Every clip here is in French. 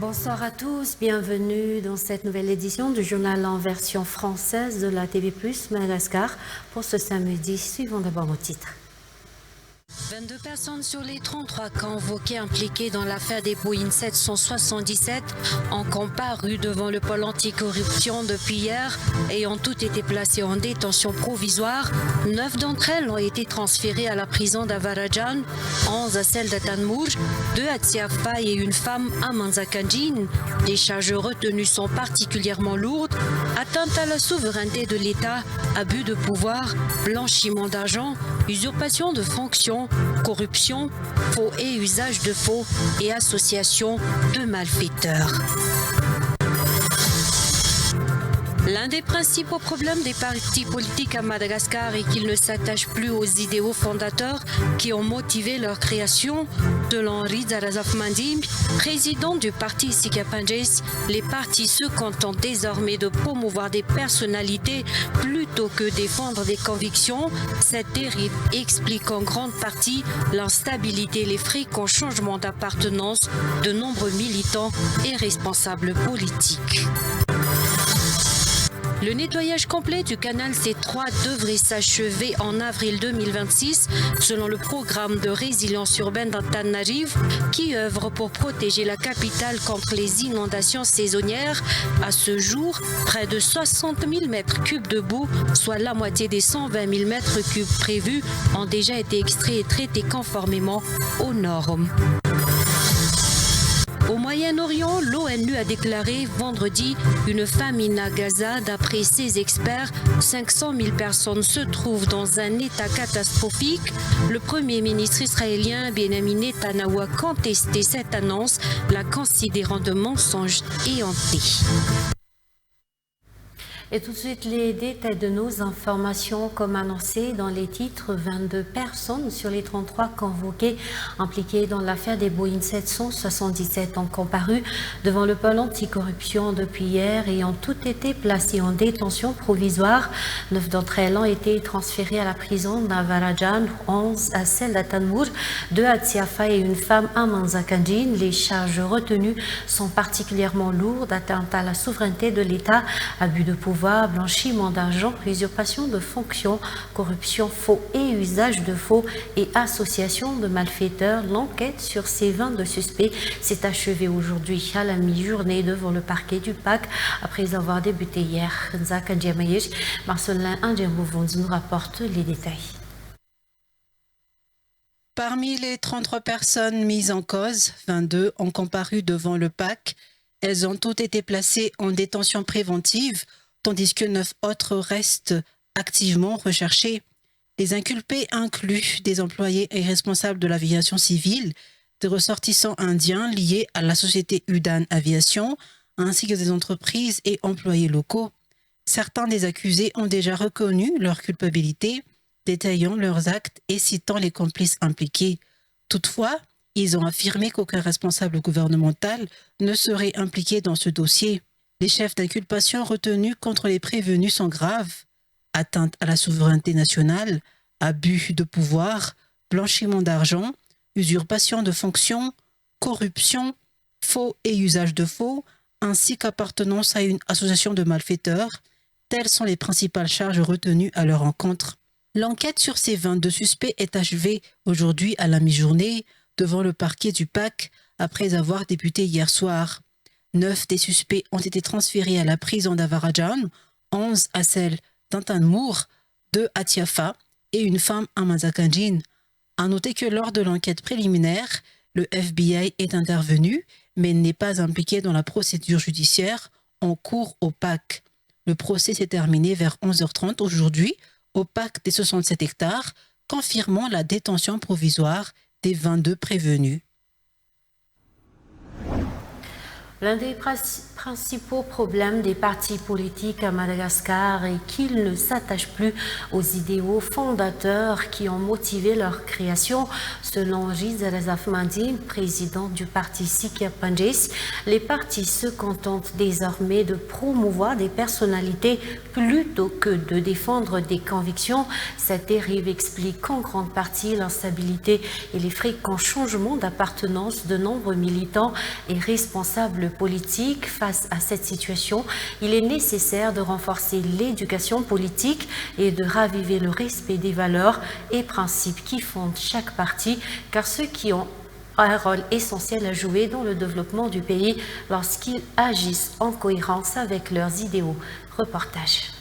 Bonsoir à tous, bienvenue dans cette nouvelle édition du journal en version française de la TV+ Madagascar pour ce samedi. Suivons d'abord nos titres. 22 personnes sur les 33 convoquées impliquées dans l'affaire des Boeing 777 ont comparu devant le pôle anticorruption depuis hier et ont toutes été placées en détention provisoire. 9 d'entre elles ont été transférées à la prison d'Avarajan, 11 à celle d'Atanmouj, 2 à Tsiafa et une femme à Manzakandjin. Les charges retenues sont particulièrement lourdes: atteinte à la souveraineté de l'État, abus de pouvoir, blanchiment d'argent, usurpation de fonctions, corruption, faux et usage de faux et association de malfaiteurs. L'un des principaux problèmes des partis politiques à Madagascar est qu'ils ne s'attachent plus aux idéaux fondateurs qui ont motivé leur création. Selon Riza Razafmandim, président du parti Sikapandjes, les partis se contentent désormais de promouvoir des personnalités plutôt que défendre des convictions. Cette dérive explique en grande partie l'instabilité et les fréquents changements d'appartenance de nombreux militants et responsables politiques. Le nettoyage complet du canal C3 devrait s'achever en avril 2026 selon le programme de résilience urbaine d'Antananarivo qui œuvre pour protéger la capitale contre les inondations saisonnières. À ce jour, près de 60 000 mètres cubes de boue, soit la moitié des 120 000 mètres cubes prévus, ont déjà été extraits et traités conformément aux normes. Au Moyen-Orient, l'ONU a déclaré vendredi une famine à Gaza. D'après ses experts, 500 000 personnes se trouvent dans un état catastrophique. Le Premier ministre israélien Benjamin Netanyahu a contesté cette annonce, la considérant de mensonge et hantée. Et tout de suite, les détails de nos informations, comme annoncé dans les titres. 22 personnes sur les 33 convoquées impliquées dans l'affaire des Boeing 777 ont comparu devant le pôle anticorruption depuis hier et ont toutes été placées en détention provisoire. 9 d'entre elles ont été transférées à la prison d'Avarajan, 11 à celle d'Atanmouj, 2 à Tsiafa et une femme à Manzakandjin. Les charges retenues sont particulièrement lourdes: atteinte à la souveraineté de l'État, abus de pouvoir, blanchiment d'argent, usurpation de fonctions, corruption, faux et usage de faux et association de malfaiteurs. L'enquête sur ces 22 suspects s'est achevée aujourd'hui à la mi-journée devant le parquet du PAC après avoir débuté hier. Nzaka Ndiamayesh, Marcelin Andjambouvonz nous rapporte les détails. Parmi les 33 personnes mises en cause, 22 ont comparu devant le PAC. Elles ont toutes été placées en détention préventive, tandis que 9 autres restent activement recherchés. Les inculpés incluent des employés et responsables de l'aviation civile, des ressortissants indiens liés à la société Udan Aviation, ainsi que des entreprises et employés locaux. Certains des accusés ont déjà reconnu leur culpabilité, détaillant leurs actes et citant les complices impliqués. Toutefois, ils ont affirmé qu'aucun responsable gouvernemental ne serait impliqué dans ce dossier. Les chefs d'inculpation retenus contre les prévenus sont graves: atteinte à la souveraineté nationale, abus de pouvoir, blanchiment d'argent, usurpation de fonctions, corruption, faux et usage de faux, ainsi qu'appartenance à une association de malfaiteurs. Telles sont les principales charges retenues à leur encontre. L'enquête sur ces 22 suspects est achevée aujourd'hui à la mi-journée devant le parquet du PAC après avoir débuté hier soir. 9 des suspects ont été transférés à la prison d'Avarajan, 11 à celle d'Antanmouj, 2 à Tsiafa et une femme à Manzakandjin. À noter que lors de l'enquête préliminaire, le FBI est intervenu, mais n'est pas impliqué dans la procédure judiciaire en cours au PAC. Le procès s'est terminé vers 11h30 aujourd'hui au PAC des 67 hectares, confirmant la détention provisoire des 22 prévenus. L'un des Principaux problèmes des partis politiques à Madagascar est qu'ils ne s'attachent plus aux idéaux fondateurs qui ont motivé leur création. Selon Riza Razafmandi, président du parti Sikya Panjais, les partis se contentent désormais de promouvoir des personnalités plutôt que de défendre des convictions. Cette dérive explique en grande partie l'instabilité et les fréquents changements d'appartenance de nombreux militants et responsables politiques. Face à cette situation, il est nécessaire de renforcer l'éducation politique et de raviver le respect des valeurs et principes qui fondent chaque parti, car ceux qui ont un rôle essentiel à jouer dans le développement du pays lorsqu'ils agissent en cohérence avec leurs idéaux. Reportage.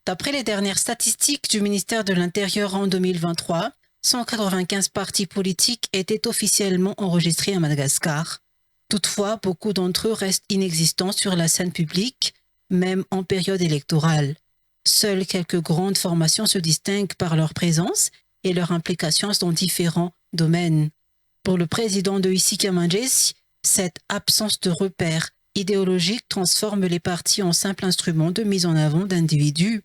D'après les dernières statistiques du ministère de l'Intérieur en 2023, 195 partis politiques étaient officiellement enregistrés à Madagascar. Toutefois, beaucoup d'entre eux restent inexistants sur la scène publique, même en période électorale. Seules quelques grandes formations se distinguent par leur présence et leur implication dans différents domaines. Pour le président de Sikya Panjais, cette absence de repères idéologiques transforme les partis en simples instruments de mise en avant d'individus.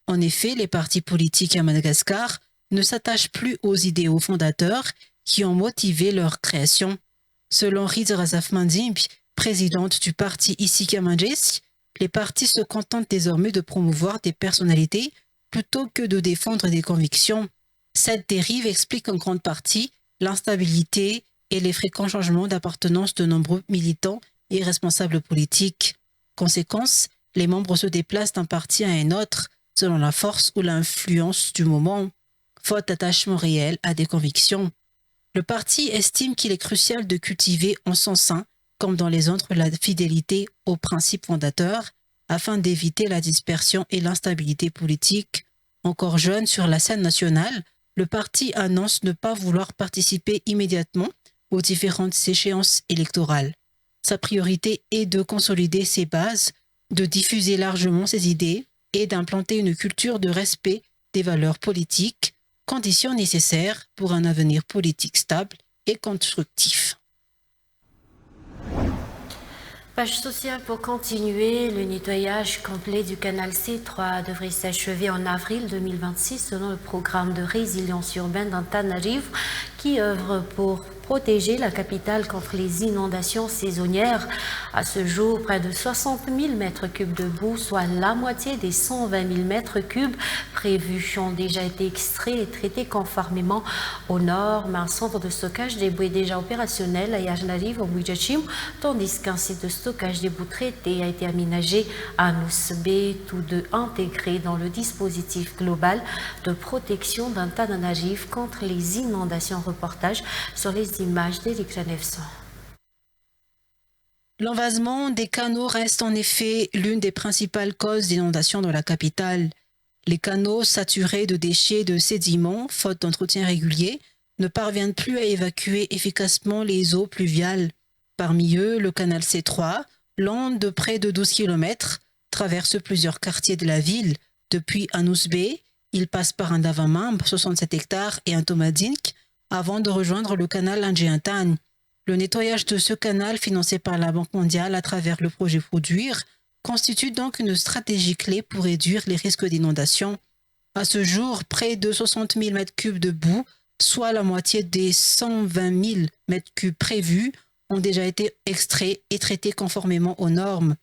En effet, les partis politiques à Madagascar ne s'attachent plus aux idéaux fondateurs qui ont motivé leur création. Selon Riza Razafmandi, présidente du parti Sikya Panjais, les partis se contentent désormais de promouvoir des personnalités plutôt que de défendre des convictions. Cette dérive explique en grande partie l'instabilité et les fréquents changements d'appartenance de nombreux militants et responsables politiques. Conséquence, les membres se déplacent d'un parti à un autre selon la force ou l'influence du moment, faute d'attachement réel à des convictions. Le parti estime qu'il est crucial de cultiver en son sein, comme dans les autres, la fidélité aux principes fondateurs, afin d'éviter la dispersion et l'instabilité politique. Encore jeune sur la scène nationale, le parti annonce ne pas vouloir participer immédiatement aux différentes échéances électorales. Sa priorité est de consolider ses bases, de diffuser largement ses idées et d'implanter une culture de respect des valeurs politiques, condition nécessaire pour un avenir politique stable et constructif. Page sociale pour continuer. Le nettoyage complet du canal C3 devrait s'achever en avril 2026 selon le programme de résilience urbaine d'Antananarivo qui œuvre pour protéger la capitale contre les inondations saisonnières. À ce jour, près de 60 000 mètres cubes de boue, soit la moitié des 120 000 mètres cubes prévus, ont déjà été extraits et traités conformément aux normes. Un centre de stockage des boues est déjà opérationnel à Yarnarivo, au Bujachim, tandis qu'un site de stockage des boues traitées a été aménagé à Nousbé, tous deux intégrés dans le dispositif global de protection d'Antananarivo contre les inondations. Reportage sur les images d'Éric Genefson. L'envasement des canaux reste en effet l'une des principales causes d'inondation dans la capitale. Les canaux saturés de déchets et de sédiments, faute d'entretien régulier, ne parviennent plus à évacuer efficacement les eaux pluviales. Parmi eux, le canal C3, long de près de 12 km, traverse plusieurs quartiers de la ville. Depuis Anousbé, il passe par un Davamam, 67 hectares, et un Tomadink, avant de rejoindre le canal Andjéantan. Le nettoyage de ce canal, financé par la Banque mondiale à travers le projet Produire, constitue donc une stratégie clé pour réduire les risques d'inondation. À ce jour, près de 60 000 m3 de boue, soit la moitié des 120 000 m3 prévus, ont déjà été extraits et traités conformément aux normes.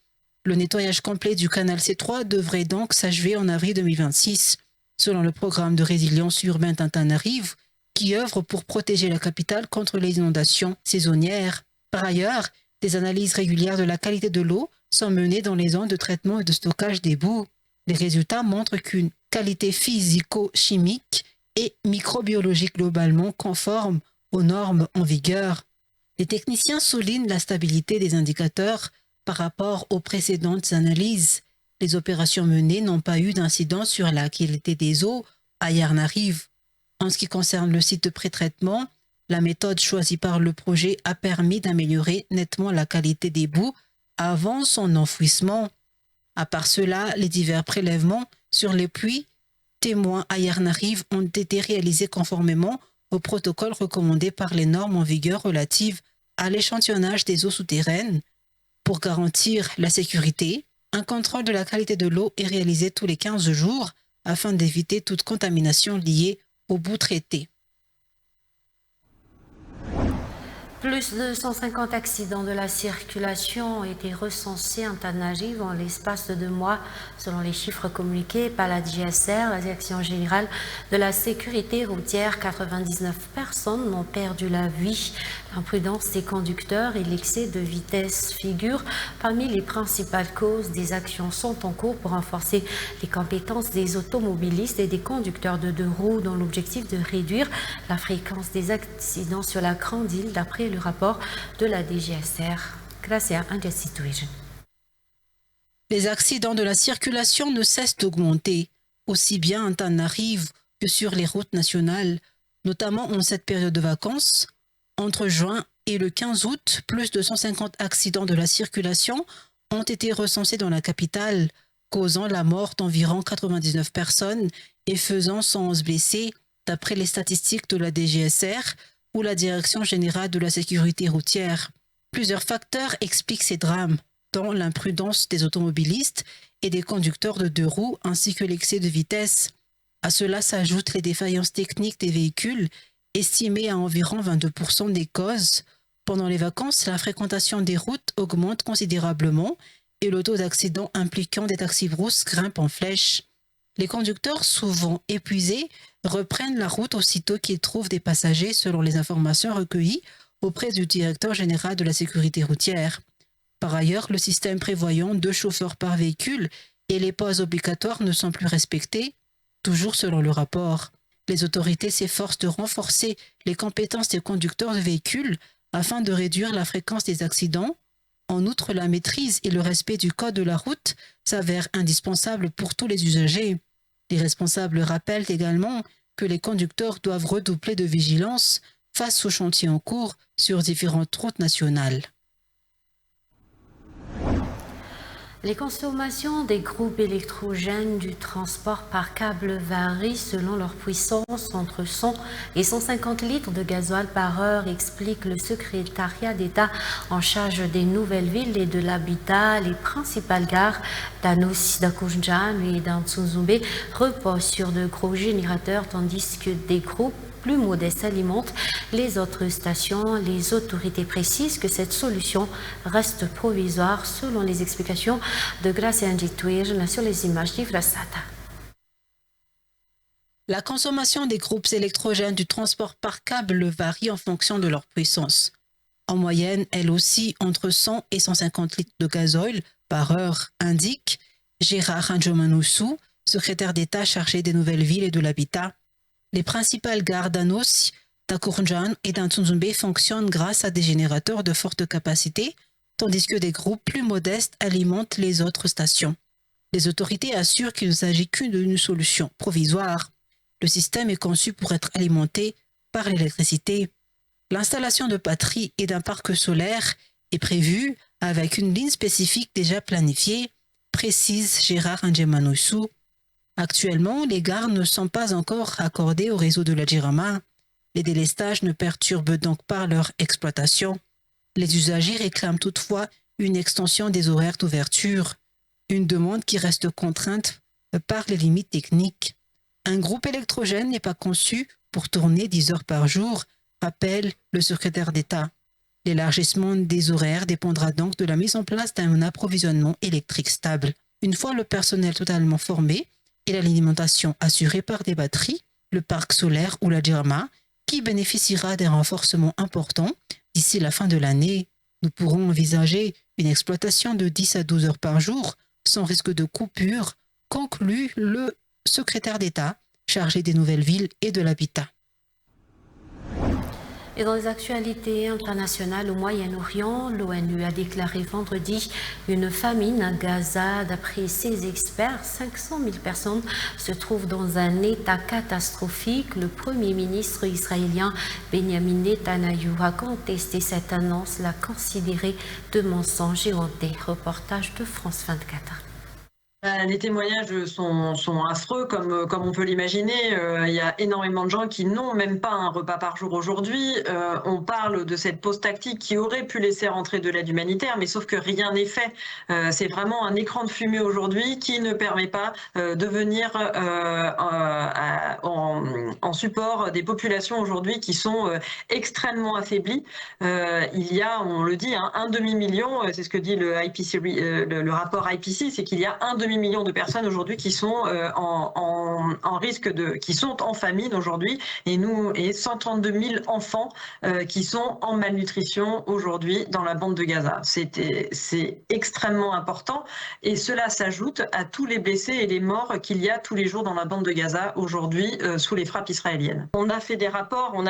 Le nettoyage complet du canal C3 devrait donc s'achever en avril 2026, selon le programme de résilience urbaine d'Antananarivo, qui œuvre pour protéger la capitale contre les inondations saisonnières. Par ailleurs, des analyses régulières de la qualité de l'eau sont menées dans les zones de traitement et de stockage des boues. Les résultats montrent qu'une qualité physico-chimique et microbiologique globalement conforme aux normes en vigueur. Les techniciens soulignent la stabilité des indicateurs par rapport aux précédentes analyses. Les opérations menées n'ont pas eu d'incidence sur la qualité des eaux à Yarnarivo. En ce qui concerne le site de pré-traitement, la méthode choisie par le projet a permis d'améliorer nettement la qualité des boues avant son enfouissement. À part cela, les divers prélèvements sur les puits témoins à Yarnarivo ont été réalisés conformément au protocole recommandé par les normes en vigueur relatives à l'échantillonnage des eaux souterraines. Pour garantir la sécurité, un contrôle de la qualité de l'eau est réalisé tous les 15 jours afin d'éviter toute contamination liée aux boues traitées. Plus de 150 accidents de la circulation ont été recensés en Tanarive en l'espace de 2 mois, selon les chiffres communiqués par la DGSR, la Direction générale de la sécurité routière. 99 personnes ont perdu la vie. L'imprudence des conducteurs et l'excès de vitesse figurent parmi les principales causes. Des actions sont en cours pour renforcer les compétences des automobilistes et des conducteurs de 2 roues dans l'objectif de réduire la fréquence des accidents sur la Grande Île, d'après le rapport de la DGSR. Grâce à Situation. Les accidents de la circulation ne cessent d'augmenter, aussi bien en Tanarive que sur les routes nationales, notamment en cette période de vacances. Entre juin et le 15 août, plus de 150 accidents de la circulation ont été recensés dans la capitale, causant la mort d'environ 99 personnes et faisant 111 blessés, d'après les statistiques de la DGSR ou la Direction générale de la sécurité routière. Plusieurs facteurs expliquent ces drames, dont l'imprudence des automobilistes et des conducteurs de 2 roues ainsi que l'excès de vitesse. À cela s'ajoutent les défaillances techniques des véhicules, estimées à environ 22% des causes. Pendant les vacances, la fréquentation des routes augmente considérablement et le taux d'accidents impliquant des taxis-brousses grimpe en flèche. Les conducteurs, souvent épuisés, reprennent la route aussitôt qu'ils trouvent des passagers, selon les informations recueillies auprès du directeur général de la sécurité routière. Par ailleurs, le système prévoyant 2 chauffeurs par véhicule et les pauses obligatoires ne sont plus respectés, toujours selon le rapport. Les autorités s'efforcent de renforcer les compétences des conducteurs de véhicules afin de réduire la fréquence des accidents. En outre, la maîtrise et le respect du code de la route s'avèrent indispensables pour tous les usagers. Les responsables rappellent également que les conducteurs doivent redoubler de vigilance face aux chantiers en cours sur différentes routes nationales. Les consommations des groupes électrogènes du transport par câble varient selon leur puissance entre 100 et 150 litres de gasoil par heure, explique le secrétariat d'État en charge des nouvelles villes et de l'habitat. Les principales gares d'Anos, d'Akounjan et d'Antsunzumbe reposent sur de gros générateurs, tandis que des groupes plus modestes alimentent les autres stations. Les autorités précisent que cette solution reste provisoire, selon les explications de Gracia Njitouir sur les images d'Ivrasata. La consommation des groupes électrogènes du transport par câble varie en fonction de leur puissance. En moyenne, elle oscille entre 100 et 150 litres de gasoil par heure, indique Gérard Anjomanoussou, secrétaire d'État chargé des nouvelles villes et de l'habitat. Les principales gares d'Anos, d'Akounjan et d'Antsunzumbe fonctionnent grâce à des générateurs de forte capacité, tandis que des groupes plus modestes alimentent les autres stations. Les autorités assurent qu'il ne s'agit qu'une d'une solution provisoire. Le système est conçu pour être alimenté par l'électricité. L'installation de batteries et d'un parc solaire est prévue avec une ligne spécifique déjà planifiée, précise Gérard Anjomanoussou. Actuellement, les gares ne sont pas encore accordées au réseau de la Jirama. Les délestages ne perturbent donc pas leur exploitation. Les usagers réclament toutefois une extension des horaires d'ouverture, une demande qui reste contrainte par les limites techniques. Un groupe électrogène n'est pas conçu pour tourner 10 heures par jour, rappelle le secrétaire d'État. L'élargissement des horaires dépendra donc de la mise en place d'un approvisionnement électrique stable. Une fois le personnel totalement formé et l'alimentation assurée par des batteries, le parc solaire ou la Jirama, qui bénéficiera d'un renforcement important d'ici la fin de l'année, nous pourrons envisager une exploitation de 10 à 12 heures par jour sans risque de coupure, conclut le secrétaire d'État chargé des nouvelles villes et de l'habitat. Et dans les actualités internationales au Moyen-Orient, l'ONU a déclaré vendredi une famine à Gaza. D'après ses experts, 500 000 personnes se trouvent dans un état catastrophique. Le Premier ministre israélien Benjamin Netanyahu a contesté cette annonce, l'a considérée de mensonge et honté. Reportage de France 24. Les témoignages sont affreux, comme on peut l'imaginer. Il y a énormément de gens qui n'ont même pas un repas par jour aujourd'hui. On parle de cette pause tactique qui aurait pu laisser rentrer de l'aide humanitaire, mais sauf que rien n'est fait. C'est vraiment un écran de fumée aujourd'hui qui ne permet pas de venir en support des populations aujourd'hui qui sont extrêmement affaiblies. Il y a, on le dit, un demi-million, c'est ce que dit le IPC, le rapport IPC, c'est qu'il y a un demi-million de personnes aujourd'hui qui sont en risque qui sont en famine aujourd'hui, et 132 000 enfants qui sont en malnutrition aujourd'hui dans la bande de Gaza. C'est extrêmement important, et cela s'ajoute à tous les blessés et les morts qu'il y a tous les jours dans la bande de Gaza aujourd'hui sous les frappes israéliennes. On a fait des rapports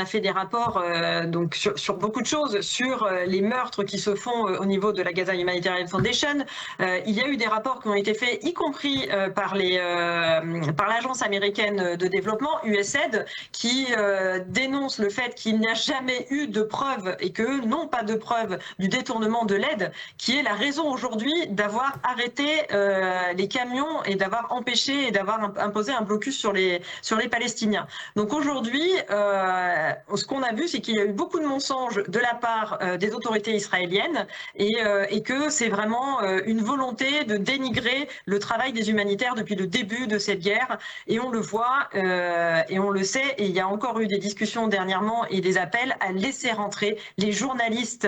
donc sur beaucoup de choses, sur les meurtres qui se font au niveau de la Gaza Humanitarian Foundation. Il y a eu des rapports qui ont été faits, y compris par l'agence américaine de développement, USAID, qui dénonce le fait qu'il n'y a jamais eu de preuves, et qu'eux n'ont pas de preuves du détournement de l'aide, qui est la raison aujourd'hui d'avoir arrêté les camions et d'avoir empêché et d'avoir imposé un blocus sur les Palestiniens. Donc aujourd'hui, ce qu'on a vu, c'est qu'il y a eu beaucoup de mensonges de la part des autorités israéliennes, et que c'est vraiment une volonté de dénigrer le travail des humanitaires depuis le début de cette guerre. Et on le voit, et on le sait, et il y a encore eu des discussions dernièrement et des appels à laisser rentrer les journalistes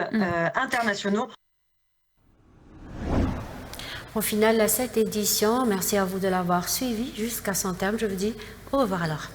internationaux. Au final, cette édition, merci à vous de l'avoir suivi jusqu'à son terme. Je vous dis au revoir alors.